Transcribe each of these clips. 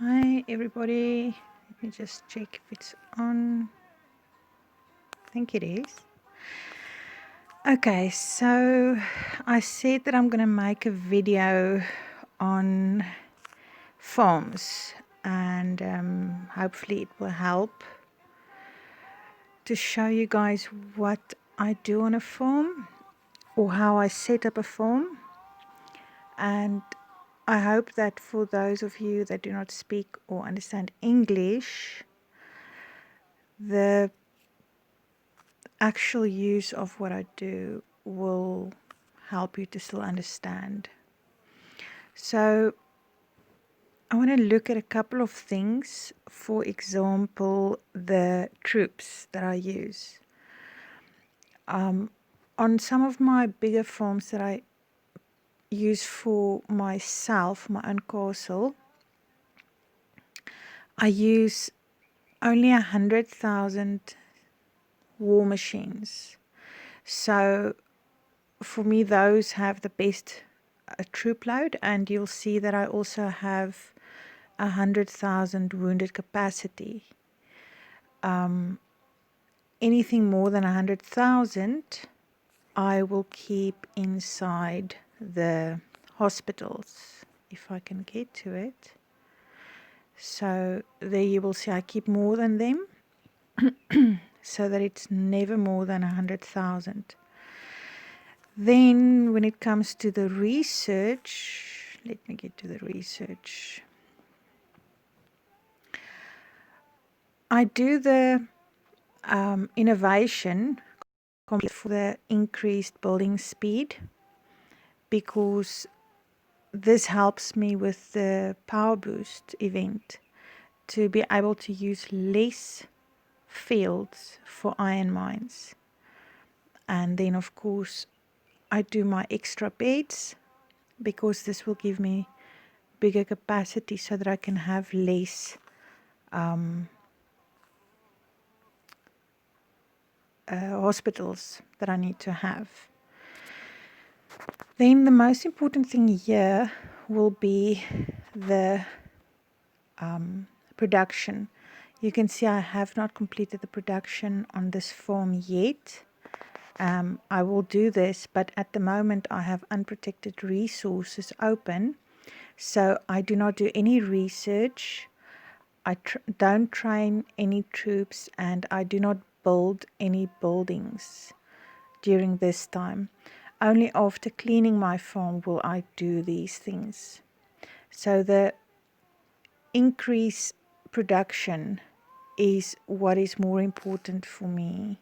Hi everybody, let me just check if it's on. I think it is. Okay, so I said that I'm going to make a video on forms and hopefully it will help to show you guys what I do on a form or how I set up a form. And I hope that for those of you that do not speak or understand English, the actual use of what I do will help you to still understand. So I want to look at a couple of things. For example, the troops that I use. On some of my bigger forms that I use for myself, my own castle, I use only 100,000 war machines. So for me, those have the best troop load, and you'll see that I also have 100,000 wounded capacity. Anything more than 100,000, I will keep inside the hospitals, if I can get to it. So there you will see I keep more than them, so that it's never more than 100,000. Then when it comes to the research, let me get to the research. I do the innovation for the increased building speed, because this helps me with the power boost event to be able to use less fields for iron mines. And then of course I do my extra beds, because this will give me bigger capacity so that I can have less hospitals that I need to have. Then the most important thing here will be the production. You can see I have not completed the production on this form yet. I will do this, but at the moment I have unprotected resources open, so I do not do any research. I don't train any troops, and I do not build any buildings during this time. Only after cleaning my farm will I do these things. So the increase production is what is more important for me.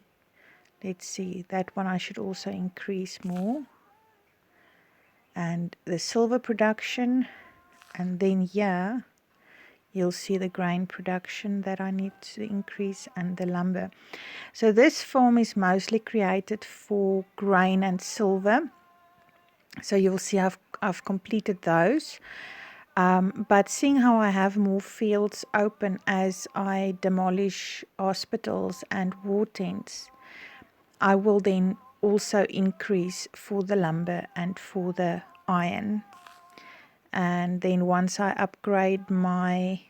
Let's see, that one I should also increase more. And the silver production, and then here you'll see the grain production that I need to increase, and the lumber. So this farm is mostly created for grain and silver. So you'll see I've completed those. But seeing how I have more fields open as I demolish hospitals and war tents, I will then also increase for the lumber and for the iron. And then once I upgrade my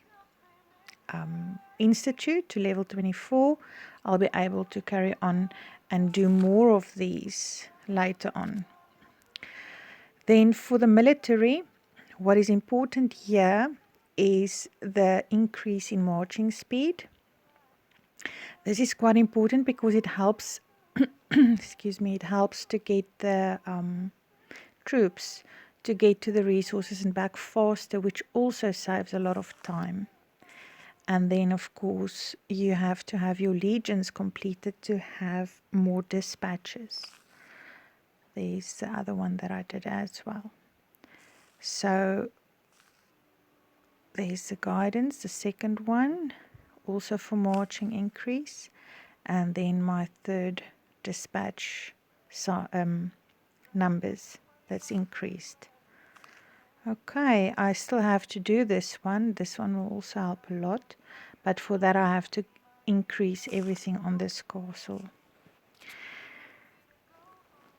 institute to level 24, I'll be able to carry on and do more of these later on. Then for the military, what is important here is the increase in marching speed. This is quite important because it helps excuse me, it helps to get the troops to get to the resources and back faster, which also saves a lot of time. And then of course you have to have your legions completed to have more dispatches. There's the other one that I did as well. So there's the guidance, the second one, also for marching increase, and then my third dispatch numbers that's increased. Okay, I still have to do this one. This one will also help a lot, but for that I have to increase everything on this castle.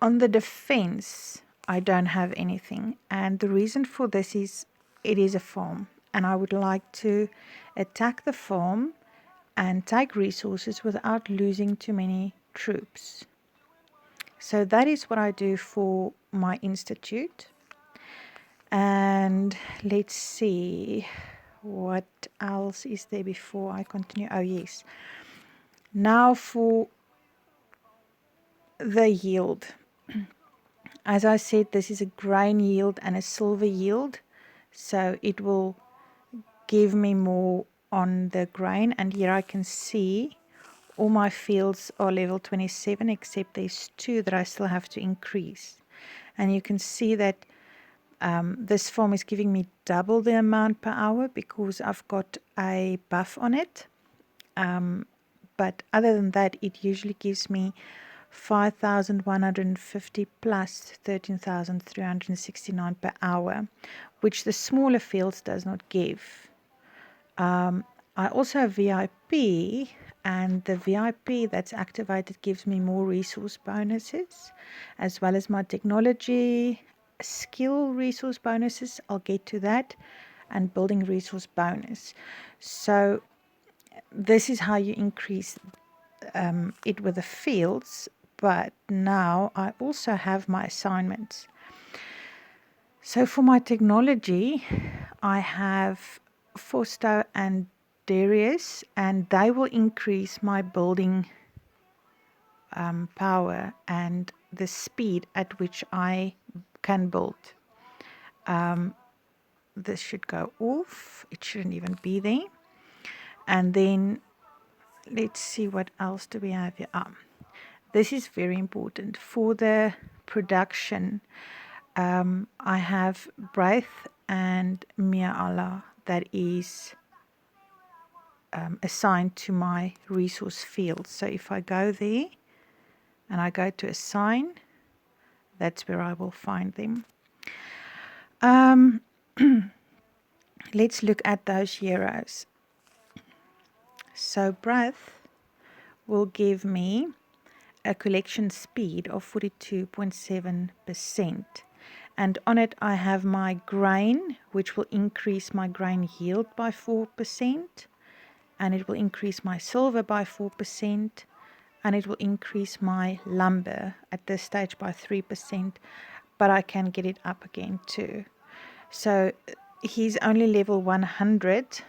On the defense, I don't have anything, and the reason for this is it is a farm, and I would like to attack the farm and take resources without losing too many troops. So that is what I do for my institute. And let's see, what else is there before I continue? Oh yes, now for the yield. As I said, this is a grain yield and a silver yield, so it will give me more on the grain. And here I can see all my fields are level 27, except there's 2 that I still have to increase. And you can see that this farm is giving me double the amount per hour because I've got a buff on it. But other than that, it usually gives me 5,150 plus 13,369 per hour, which the smaller fields does not give. I also have VIP, and the VIP that's activated gives me more resource bonuses, as well as my technology skill resource bonuses. I'll get to that, and building resource bonus. So this is how you increase it with the fields. But now I also have my assignments. So for my technology, I have Fausto and Darius, and they will increase my building power and the speed at which I can build. This should go off. It shouldn't even be there. And then let's see, what else do we have here? This is very important for the production. I have Braith and Mia Allah that is assigned to my resource field. So if I go there and I go to assign, that's where I will find them. Let's look at those heroes. So Braith will give me a collection speed of 42.7%. And on it I have my grain, which will increase my grain yield by 4%. And it will increase my silver by 4%. And it will increase my lumber at this stage by 3%. But I can get it up again too. So he's only level 100.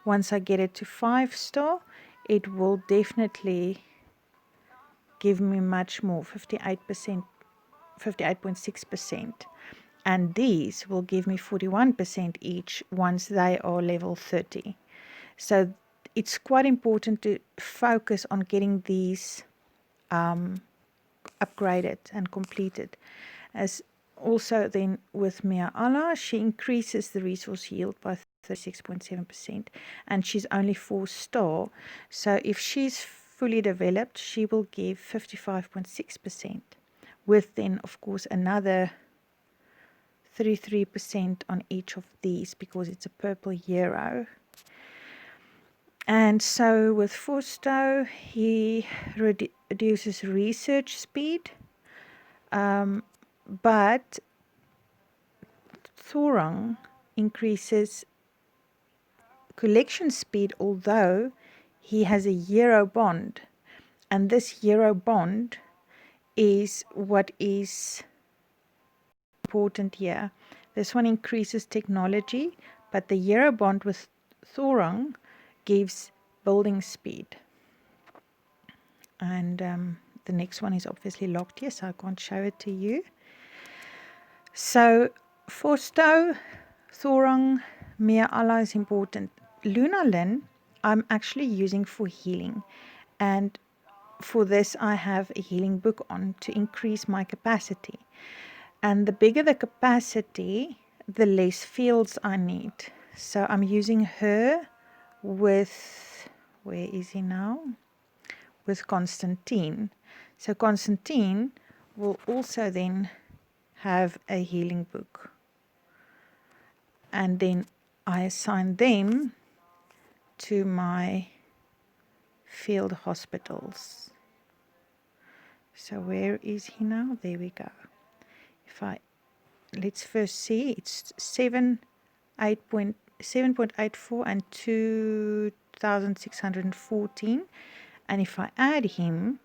Once I get it to 5-star, it will definitely give me much more, 58%, 58.6%. And these will give me 41% each once they are level 30. So it's quite important to focus on getting these upgraded and completed. As also then with Mia Allah, she increases the resource yield by 36.7%, and she's only 4-star. So if she's fully developed, she will give 55.6%, with then of course another 33% on each of these because it's a purple hero. And so with Fausto, he reduces research speed, but Thorong increases collection speed, although he has a hero bond. And this hero bond is what is important here. This one increases technology, but the hero bond with Thorong gives building speed. And the next one is obviously locked here, so I can't show it to you. So Fausto, Thorong, Mia Allah is important. Luna Lin, I'm actually using for healing. And for this, I have a healing book on to increase my capacity. And the bigger the capacity, the less fields I need. So I'm using her with, where is he now? With Constantine. So Constantine will also then have a healing book. And then I assign them to my field hospitals. So where is he now? There we go. If I, let's first see, it's 8.7 7.84 and 2,614. And if I add him,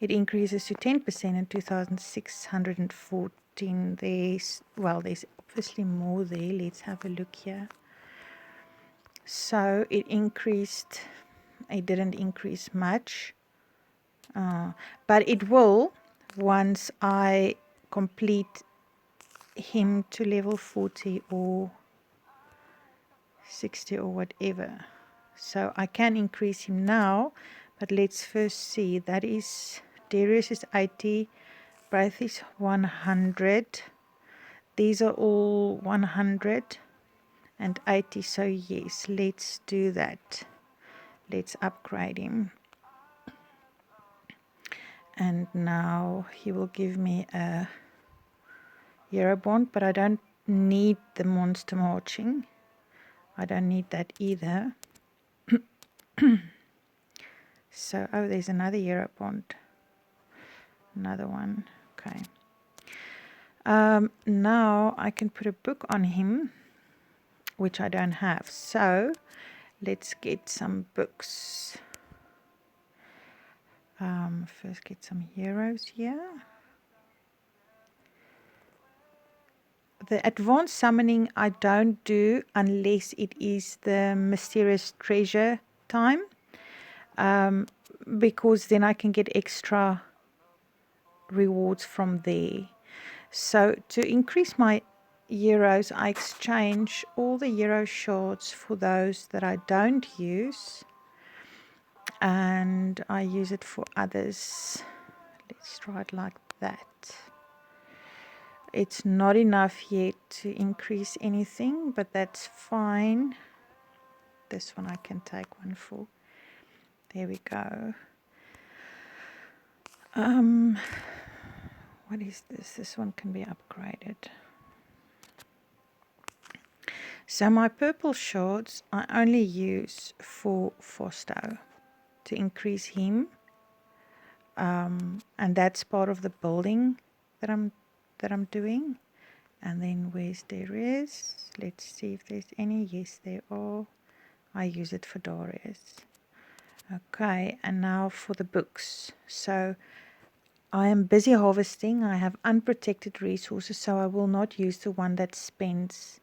it increases to 10% and 2,614. There's obviously more there. Let's have a look here. So it increased, it didn't increase much, but it will once I complete him to level 40 or 60 or whatever. So I can increase him now, but let's first see. That is, Darius is 80, Braith is 100. These are all 100 and 80. So yes, let's do that. Let's upgrade him. And now he will give me a hero bond, but I don't need the monster marching. I don't need that either. So, oh, there's another hero bond. Another one. Okay. Now I can put a book on him, which I don't have. So let's get some books. First get some heroes here. The advanced summoning I don't do unless it is the mysterious treasure time, because then I can get extra rewards from there. So to increase my heroes, I exchange all the hero shards for those that I don't use, and I use it for others. Let's try it like that. It's not enough yet to increase anything, but that's fine. This one I can take one for. There we go. What is this? This one can be upgraded. So my purple shards I only use for Fosto to increase him, and that's part of the building that I'm doing. And then where's Darius? Let's see if there's any. Yes, there are. I use it for Darius. Okay, and now for the books. So I am busy harvesting. I have unprotected resources, so I will not use the one that spends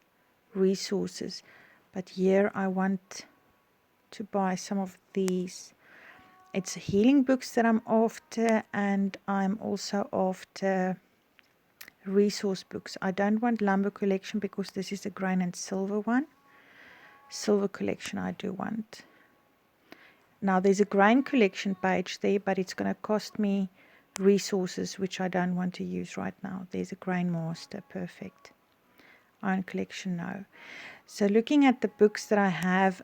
resources. But here I want to buy some of these. It's healing books that I'm after, and I'm also after resource books. I don't want lumber collection because this is a grain and silver one. Silver collection I do want. Now there's a grain collection page there, but it's going to cost me resources which I don't want to use right now. There's a grain master, perfect. Iron collection, no. So looking at the books that I have,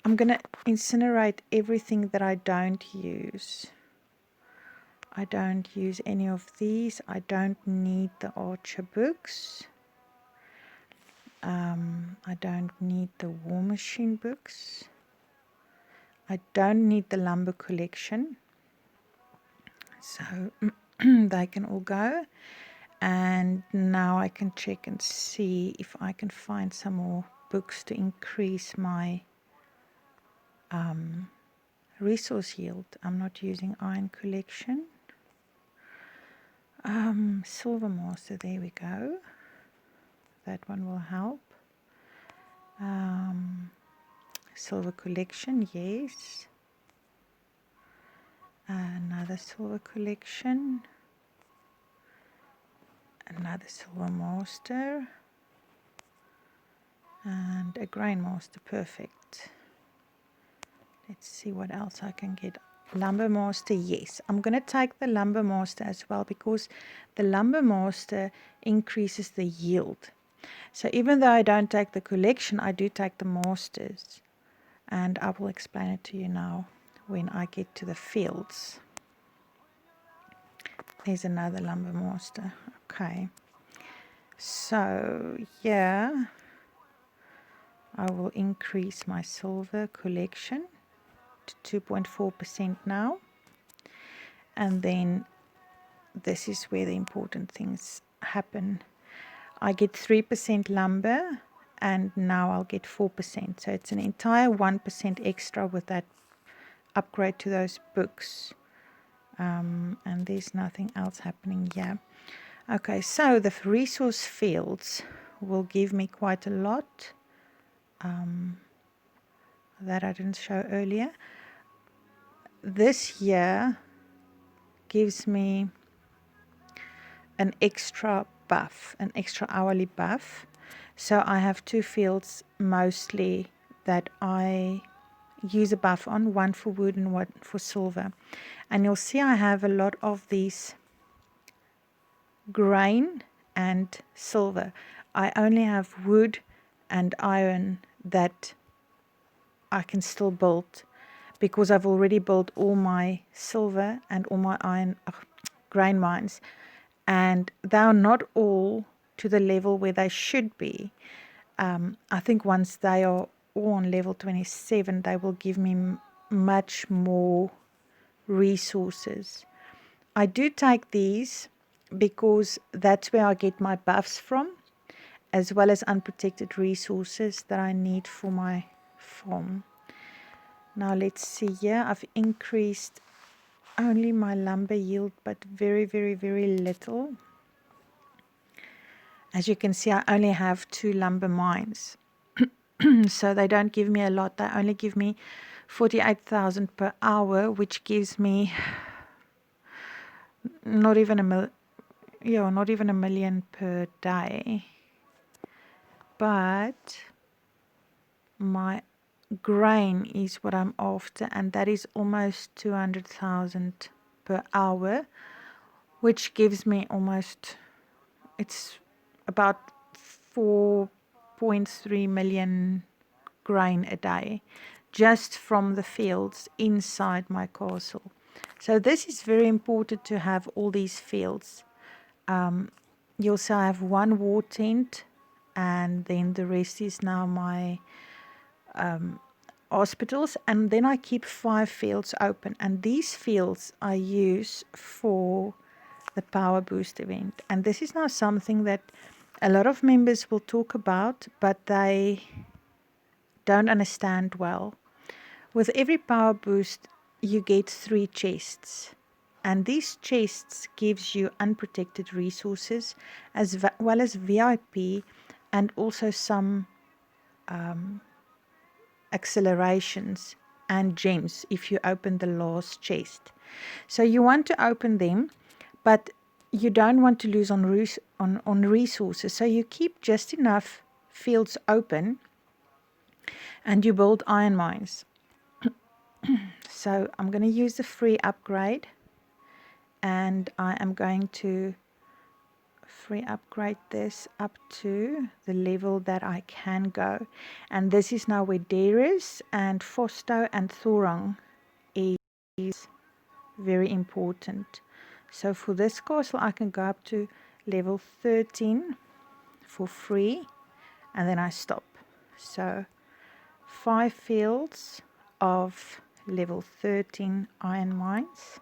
I'm going to incinerate everything that I don't use. I don't use any of these. I don't need the archer books. I don't need the war machine books. I don't need the lumber collection. So they can all go. And now I can check and see if I can find some more books to increase my resource yield. I'm not using iron collection. Silver master, there we go. That one will help. Silver collection, yes. Another silver collection. Another silver master. And a grain master, perfect. Let's see what else I can get. Lumber master, yes. I'm going to take the lumber master as well, because the lumber master increases the yield. So even though I don't take the collection, I do take the masters. And I will explain it to you now when I get to the fields. There's another lumber master. Okay. So, yeah, I will increase my silver collection to 2.4% now. And then this is where the important things happen. I get 3% lumber and now I'll get 4%. So it's an entire 1% extra with that upgrade to those books. And there's nothing else happening here. Okay, so the resource fields will give me quite a lot that I didn't show earlier. This year gives me an extra buff, an extra hourly buff. So I have two fields mostly that I use a buff on, one for wood and one for silver. And you'll see I have a lot of these grain and silver. I only have wood and iron that I can still build, because I've already built all my silver and all my iron grain mines, and they're not all to the level where they should be. I think once they are all on level 27, they will give me much more resources. I do take these because that's where I get my buffs from, as well as unprotected resources that I need for my farm. Now let's see here. I've increased only my lumber yield, but very, very, very little. As you can see, I only have 2 lumber mines. So they don't give me a lot. They only give me 48,000 per hour, which gives me not even a million per day. But my grain is what I'm after, and that is almost 200,000 per hour, which gives me almost, it's about 4.3 million grain a day just from the fields inside my castle. So this is very important to have all these fields. You'll see I have 1 war tent, and then the rest is now my hospitals, and then I keep 5 fields open, and these fields I use for the power boost event. And this is now something that a lot of members will talk about, but they don't understand well. With every power boost you get 3 chests, and these chests gives you unprotected resources as well as VIP, and also some accelerations and gems if you open the last chest. So you want to open them, but you don't want to lose on resources. So you keep just enough fields open, and you build iron mines. So I'm going to use the free upgrade, and I am going to free upgrade this up to the level that I can go. And this is now where Darius and Fosto and Thorong is very important. So for this castle I can go up to level 13 for free, and then I stop. So 5 fields of level 13 iron mines,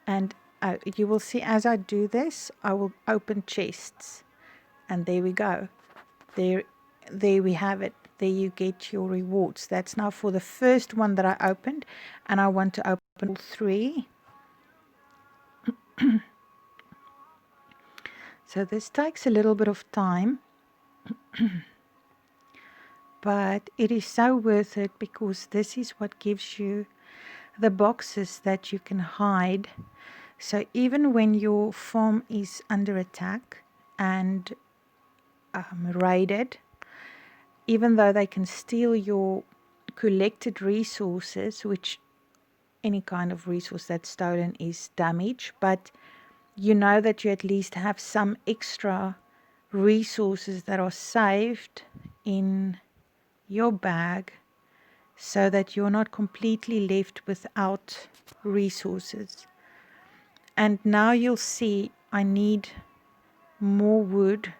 and you will see as I do this I will open chests, and there we go. There we have it. There you get your rewards. That's now for the first one that I opened, and I want to open all 3. So this takes a little bit of time, but it is so worth it, because this is what gives you the boxes that you can hide. So even when your farm is under attack and raided, even though they can steal your collected resources, which any kind of resource that's stolen is damage, but you know that you at least have some extra resources that are saved in your bag, so that you're not completely left without resources. And now you'll see I need more wood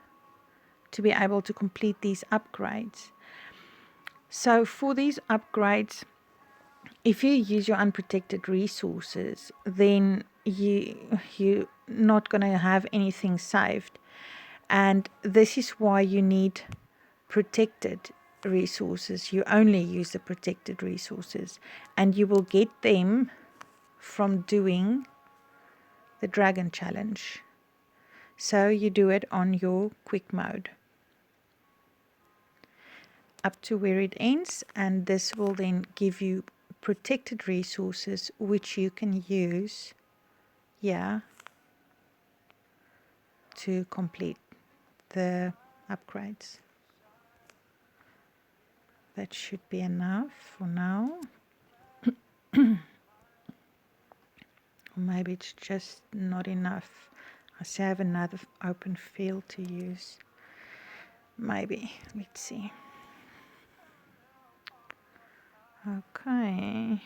to be able to complete these upgrades. So for these upgrades, if you use your unprotected resources, then you're not going to have anything saved. And this is why you need protected resources. You only use the protected resources, and you will get them from doing the dragon challenge. So you do it on your quick mode up to where it ends, and this will then give you protected resources which you can use to complete the upgrades. That should be enough for now. Or maybe it's just not enough. I still have another open field to use. Maybe. Let's see. Okay.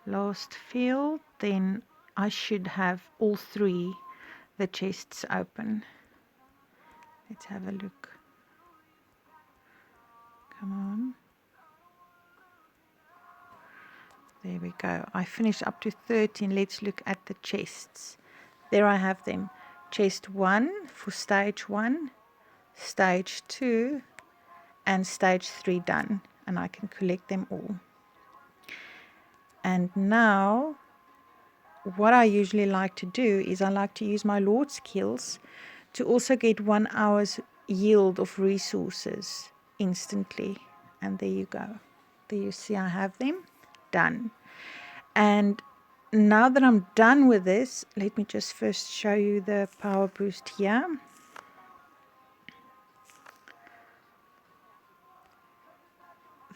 Last field. Then I should have all three the chests open. Let's have a look. Come on. There we go. I finished up to 13. Let's look at the chests. There I have them. Chest 1 for stage 1, stage 2, and stage 3 done. And I can collect them all. And now, what I usually like to do is I like to use my Lord skills to also get 1 hour's yield of resources instantly. And there you go. There you see I have them done. And now that I'm done with this, let me just first show you the power boost here.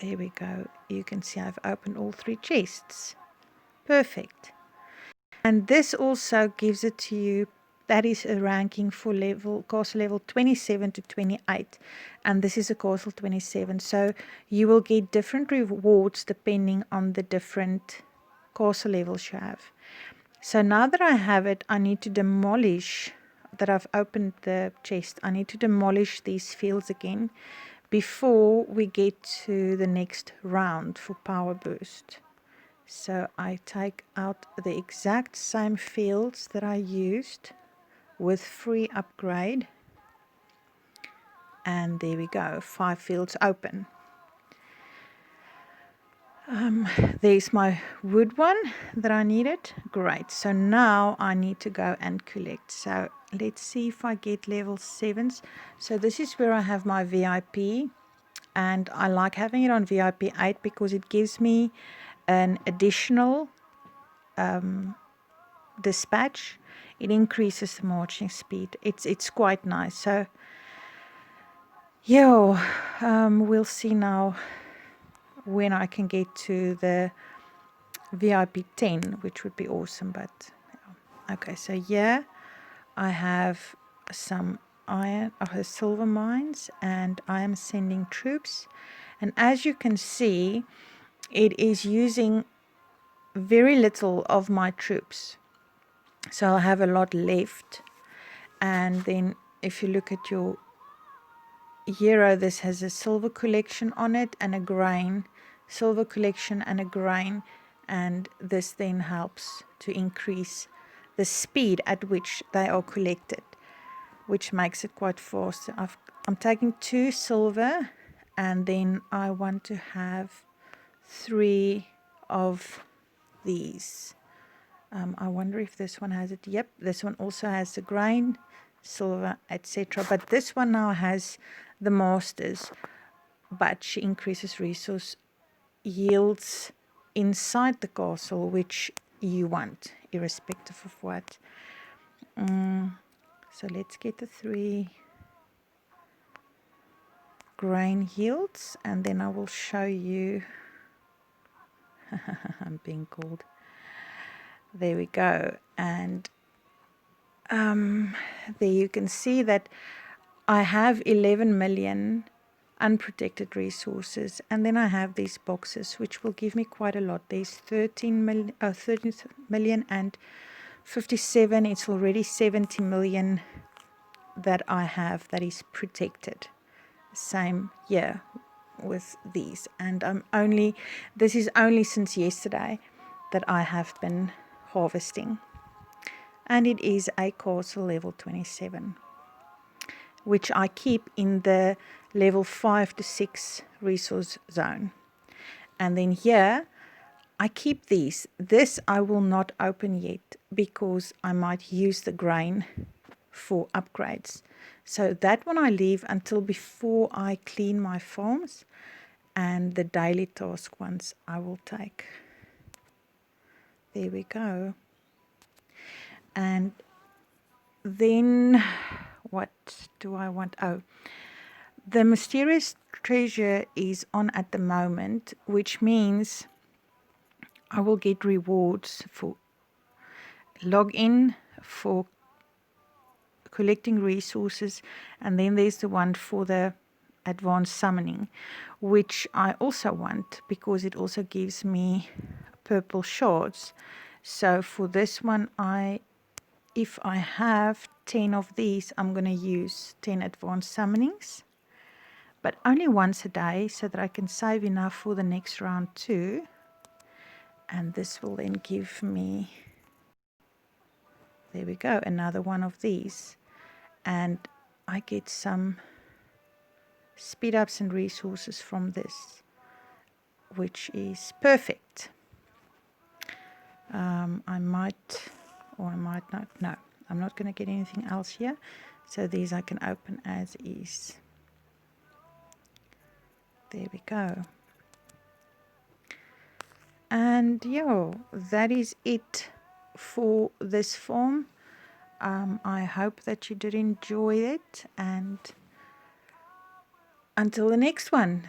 There we go. You can see I've opened all 3 chests. Perfect. And this also gives it to you. That is a ranking for castle level 27 to 28. And this is a castle 27. So you will get different rewards depending on the different castle levels you have. So now that I have it, I need to demolish, that I've opened the chest, I need to demolish these fields again before we get to the next round for power boost. So I take out the exact same fields that I used with free upgrade, and there we go, 5 fields open. There's my wood one that I needed. Great. So now I need to go and collect. So let's see if I get level 7s. So this is where I have my VIP, and I like having it on VIP 8 because it gives me an additional dispatch. It increases the marching speed. It's quite nice. So we'll see now when I can get to the VIP 10, which would be awesome. But okay, so here I have some silver mines, and I am sending troops, and as you can see, it is using very little of my troops, so I have a lot left. And then if you look at your hero, this has a silver collection on it and a grain, silver collection and a grain, and this then helps to increase the speed at which they are collected, which makes it quite fast. I'm taking 2 silver, and then I want to have 3 of these. I wonder if this one has it. Yep, this one also has the grain, silver, etc. But this one now has the masters, but she increases resource yields inside the castle, which you want, irrespective of what. So let's get the 3 grain yields, and then I will show you. I'm being called. There we go. And there you can see that I have 11 million unprotected resources, and then I have these boxes which will give me quite a lot. There's 13 million and 57. It's already 70 million that I have that is protected. Same here with these, and this is only since yesterday that I have been harvesting, and it is a castle level 27. which I keep in the level 5 to 6 resource zone. And then here I keep these. This I will not open yet because I might use the grain for upgrades. So that one I leave until before I clean my farms, and the daily task ones I will take. There we go. And then what do I want? Oh, the mysterious treasure is on at the moment, which means I will get rewards for login, for collecting resources, and then there's the one for the advanced summoning, which I also want because it also gives me purple shards. So for this one, if I have 10 of these, I'm going to use 10 advanced summonings, but only once a day so that I can save enough for the next round too. And this will then give me, there we go, another one of these. And I get some speed ups and resources from this, which is perfect. I might, or I might not. No, I'm not going to get anything else here. So these I can open as is. There we go. And yeah, that is it for this form. I hope that you did enjoy it, and until the next one.